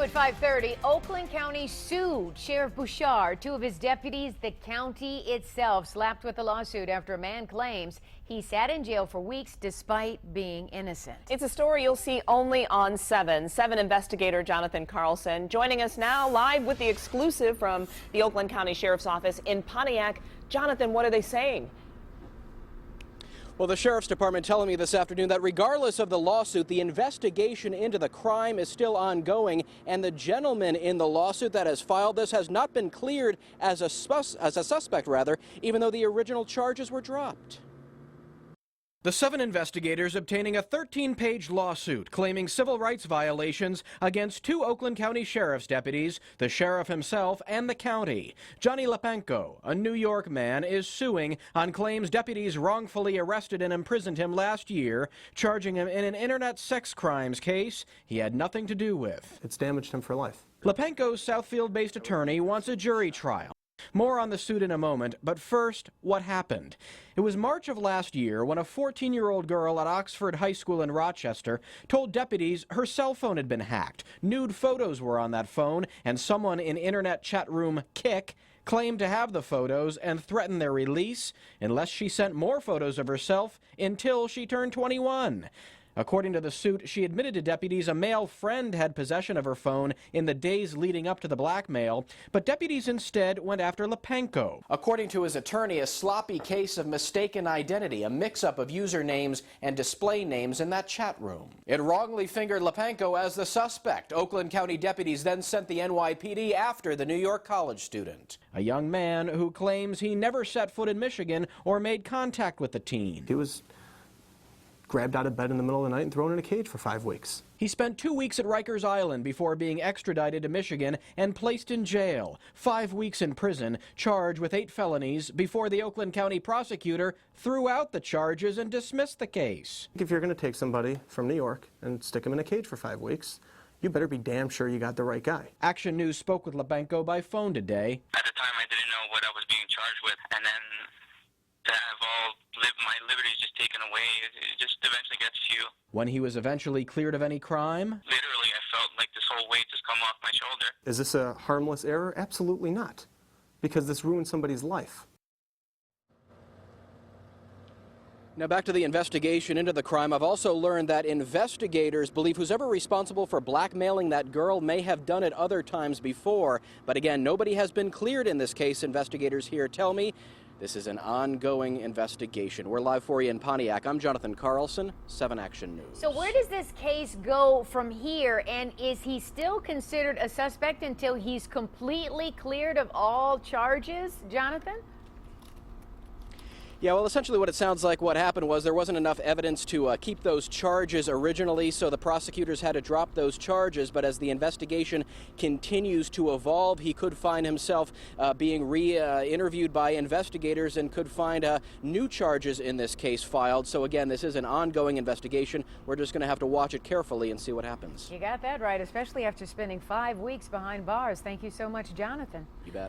New at 5:30, Oakland County sued Sheriff Bouchard. Two of his deputies, the county itself, slapped with a lawsuit after a man claims he sat in jail for weeks despite being innocent. It's a story you'll see only on 7 investigator Jonathan Carlson joining us now live with the exclusive from the Oakland County Sheriff's Office in Pontiac. Jonathan, what are they saying? Well, the Sheriff's Department telling me this afternoon that regardless of the lawsuit, the investigation into the crime is still ongoing, and the gentleman in the lawsuit that has filed this has not been cleared as a suspect, even though the original charges were dropped. The 7 investigators obtaining a 13-page lawsuit claiming civil rights violations against 2 Oakland County Sheriff's deputies, the sheriff himself, and the county. Johnny Lepenko, a New York man, is suing on claims deputies wrongfully arrested and imprisoned him last year, charging him in an internet sex crimes case he had nothing to do with. It's damaged him for life. Lepenko's Southfield-based attorney wants a jury trial. More on the suit in a moment, but first, what happened? It was March of last year when a 14-year-old girl at Oxford High School in Rochester told deputies her cell phone had been hacked. Nude photos were on that phone, and someone in internet chat room Kick claimed to have the photos and threatened their release unless she sent more photos of herself until she turned 21. According to the suit, she admitted to deputies a male friend had possession of her phone in the days leading up to the blackmail, but deputies instead went after Lepenko. According to his attorney, a sloppy case of mistaken identity, a mix-up of usernames and display names in that chat room. It wrongly fingered Lepenko as the suspect. Oakland County deputies then sent the NYPD after the New York college student, a young man who claims he never set foot in Michigan or made contact with the teen. He was grabbed out of bed in the middle of the night and thrown in a cage for 5 weeks. He spent 2 weeks at Rikers Island before being extradited to Michigan and placed in jail. 5 weeks in prison, charged with 8 felonies before the Oakland County prosecutor threw out the charges and dismissed the case. If you're going to take somebody from New York and stick him in a cage for 5 weeks, you better be damn sure you got the right guy. Action News spoke with Lepenko by phone today. At the time, I didn't know what I was being charged with, and then to have all my liberties just taken away, it just eventually gets to you. When he was eventually cleared of any crime? Literally, I felt like this whole weight just come off my shoulder. Is this a harmless error? Absolutely not, because this ruined somebody's life. Now back to the investigation into the crime. I've also learned that investigators believe who's ever responsible for blackmailing that girl may have done it other times before. But again, nobody has been cleared in this case, investigators here tell me. This is an ongoing investigation. We're live for you in Pontiac. I'm Jonathan Carlson, 7 Action News. So where does this case go from here? And is he still considered a suspect until he's completely cleared of all charges, Jonathan? Yeah, well, essentially what it sounds like what happened was there wasn't enough evidence to keep those charges originally, so the prosecutors had to drop those charges. But as the investigation continues to evolve, he could find himself being re-interviewed by investigators and could find new charges in this case filed. So again, this is an ongoing investigation. We're just going to have to watch it carefully and see what happens. You got that right, especially after spending 5 weeks behind bars. Thank you so much, Jonathan. You bet.